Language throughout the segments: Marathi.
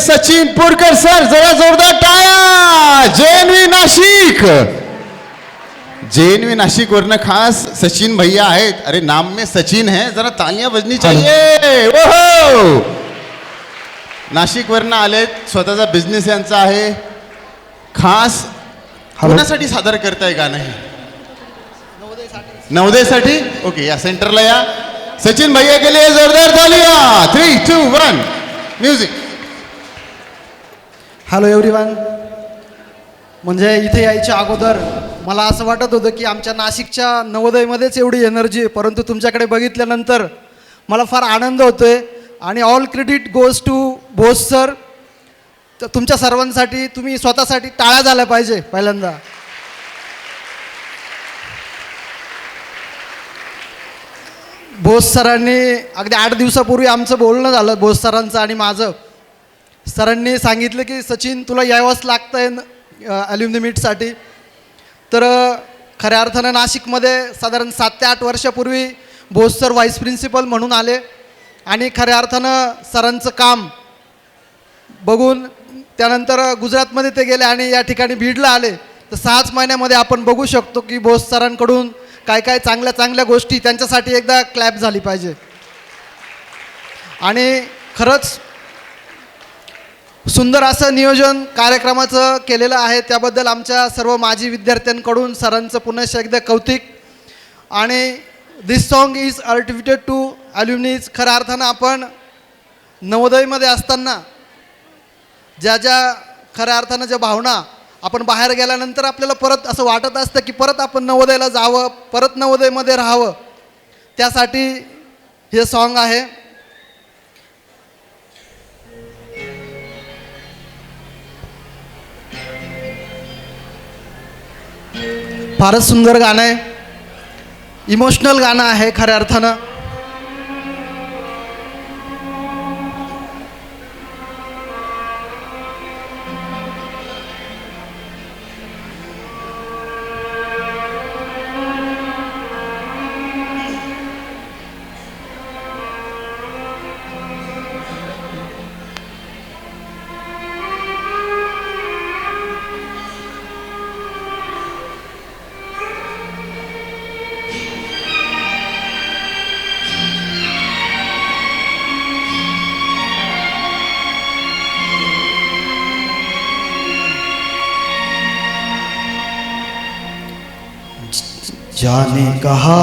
सचिन पुरकर सर, जरा जोरदार टाळ्या. JNV नाशिक, JNV नाशिक वरनं खास सचिन भैया आहेत. अरे नाम में सचिन है, जरा तालियां बजनी चाहिए. ओहो, नाशिक वरनं आलेत, स्वतःचा बिझनेस यांचा आहे. खास कोणासाठी सादर करताय गाणं हे? नवोदयसाठी. ओके, या सेंटरला या. सचिन भैया के लिए जोरदार तालियां. 3, 2, 1 म्युझिक. Hello everyone. म्हणजे इथे यायच्या अगोदर मला असं वाटत होतं की आमच्या नाशिकच्या नवोदयमध्येच एवढी एनर्जी आहे, परंतु तुमच्याकडे बघितल्यानंतर मला फार आनंद होतोय. आणि all credit goes to Bose sir. तर तुमच्या सर्वांसाठी, तुम्ही स्वतःसाठी टाळ्या झाल्या पाहिजे पहिल्यांदा. बोस सरांनी अगदी 8 दिवसापूर्वी आमचं बोलणं झालं, बोस सरांचं आणि माझं. सरांनी सांगितलं की सचिन तुला यावंच लागतं आहे ॲल्युमिनी मीटसाठी. तर खऱ्या अर्थानं नाशिकमध्ये साधारण 7 ते 8 वर्षापूर्वी बोस सर व्हाईस प्रिन्सिपल म्हणून आले. आणि खऱ्या अर्थानं सरांचं काम बघून त्यानंतर गुजरातमध्ये ते गेले आणि या ठिकाणी बीडला आले. तर 6च महिन्यामध्ये आपण बघू शकतो की बोस सरांकडून काय काय चांगल्या चांगल्या गोष्टी, त्यांच्यासाठी एकदा क्लॅप झाली पाहिजे. आणि खरंच सुंदर असं नियोजन कार्यक्रमाचं केलेलं आहे, त्याबद्दल आमच्या सर्व माजी विद्यार्थ्यांकडून सरांचं पुन्हा एकदा कौतिक. आणि दिस सॉन्ग इज अल्टिमेटेड टू ॲल्युमिनीज. खऱ्या अर्थानं आपण नवोदयमध्ये असताना ज्या खऱ्या अर्थानं ज्या भावना, आपण बाहेर गेल्यानंतर आपल्याला परत असं वाटत असतं की परत आपण नवोदयला जावं, परत नवोदयमध्ये राहावं. त्यासाठी हे सॉन्ग आहे. फारच सुंदर गाणं आहे, इमोशनल गाणं आहे खऱ्या अर्थानं. जाने कहाँ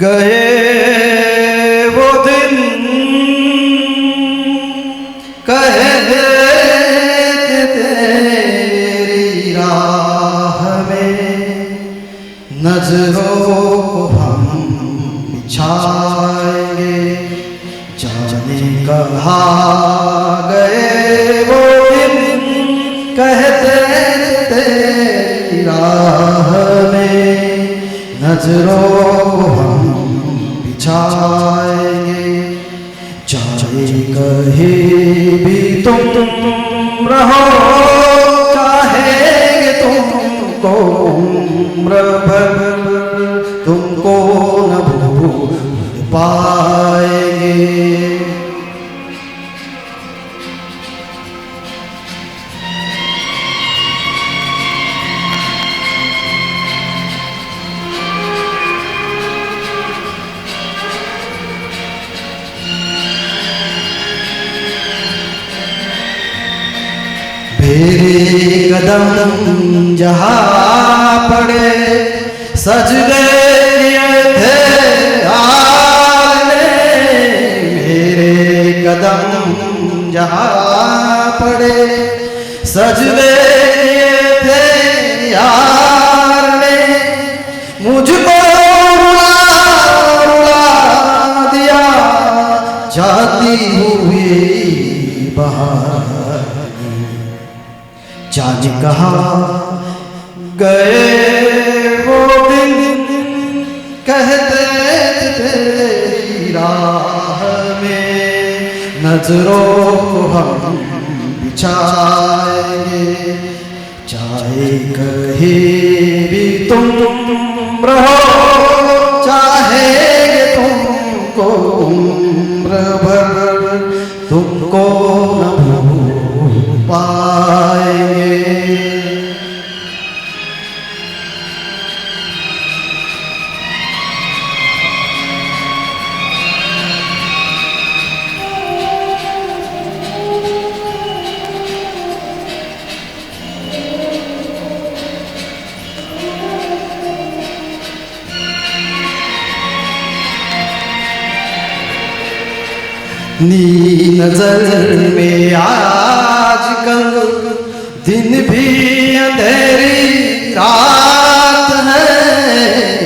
गए वो दिन, कहे तेरी राह में नजरों को हम बिछाएंगे. जाने कहाँ गए वो दिन, कहते तेरी राह में नजरों को हम बिछाएंगे. चाहे कहीं भी तुम रहो, चाहेंगे तुमको उम्र भर, तुमको न भूल पाएंगे. मेरे कदम जहाँ पड़े सज गए थे आले. मेरे कदम जहाँ पड़े सज गए थे यार ने. मुझको रुला रुला दिया जाती हुई बहार. जाने कहाँ गए वो दिन, कहते तेरी राह में नजरों को हम बिछाएंगे. चाहे कहीं भी तुम रहो, चाहेंगे तुमको उम्र भर, तुमको न भूल पाएंगे। नी नजर में आजकल दिन भी अंधेरी रात है,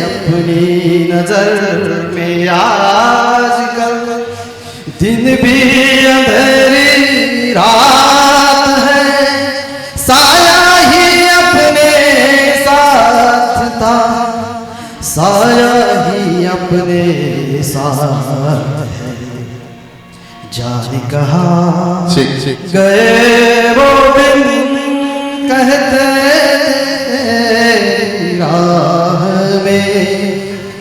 अपनी नजर में आजकल दिन भी अंधेरी रात है, साया ही अपने साथ था, साया ही अपने साथ है, जाने कहाँ गए वो दिन कहते राह में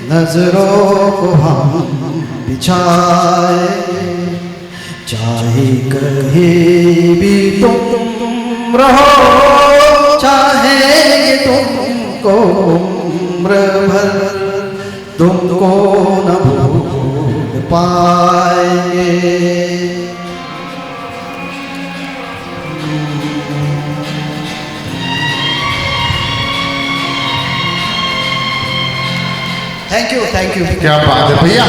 नजरों को हम बिछाए, चाहे कहीं भी तुम रहो, चाहे तुमको उम्र भर तुमको न भूल पाएंगे। थँक्यू क्या बात आहे भैया,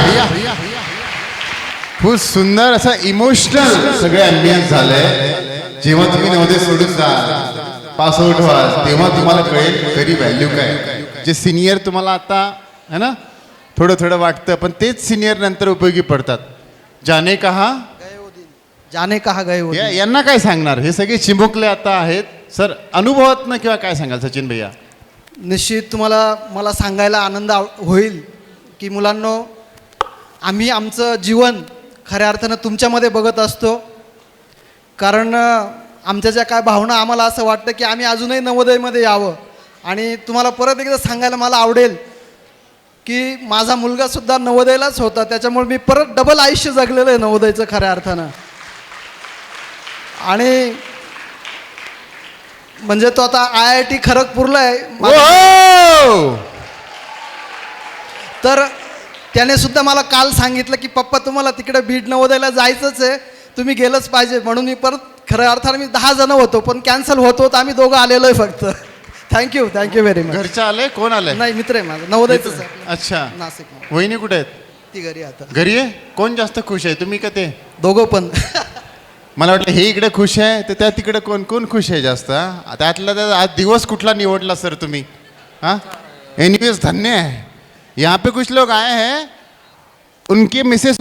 खूप सुंदर असं इमोशनल सगळं ॲम्बियन्स झालंय. जेव्हा तुम्ही नवोदय सोडून जा पास आउट व्हाल तेव्हा तुम्हाला कळेल खरी व्हॅल्यू काय. जे सिनियर तुम्हाला आता है ना थोडं थोडं वाटतं, पण तेच सिनियर नंतर उपयोगी पडतात. जाने कहा जाने कहा गए वो दिन. यांना काय सांगणार, हे सगळे चिमुकले आता आहेत. सर अनुभवातनं किंवा काय सांगाल सचिन भैया? निश्चित तुम्हाला मला सांगायला आनंद होईल की मुलांनो, आम्ही आमचं जीवन खऱ्या अर्थानं तुमच्यामध्ये बघत असतो. कारण आमच्या ज्या काय भावना, आम्हाला असं वाटतं की आम्ही अजूनही नवोदयमध्ये यावं. आणि तुम्हाला परत एकदा सांगायला मला आवडेल की माझा मुलगासुद्धा नवोदयलाच होता, त्याच्यामुळे मी परत डबल आयुष्य जगलेलं आहे नवोदयचं खऱ्या अर्थानं. आणि म्हणजे तो आता IIT खरगपूरला आहे. तर त्याने सुद्धा मला काल सांगितलं की पप्पा तुम्हाला तिकडे बीड नवोदयला जायचंच आहे, तुम्ही गेलंच पाहिजे. म्हणून मी परत खऱ्या अर्थानं मी 10 जण होतो, पण कॅन्सल होतो तर आम्ही दोघं आलेलो आहे फक्त. Thank you very much. घरच्या आले, कोण आले? नाही, मित्र आहे माझा नवोदयच. अच्छा, नाशिक. वहिनी कुठे आहेत? ती घरी आता. घरी आहे. कोण जास्त खुश आहे, तुम्ही का ते? दोघं पण. मला वाटलं हे इकडे खुश आहे तर त्या तिकडे कोण कोण खुश आहे जास्त? त्यातला तर आज दिवस कुठला निवडला सर तुम्ही? हाँ एनीवेज धन्य है. यहाँ पे कुछ लोग आए हैं, उनके मिसेस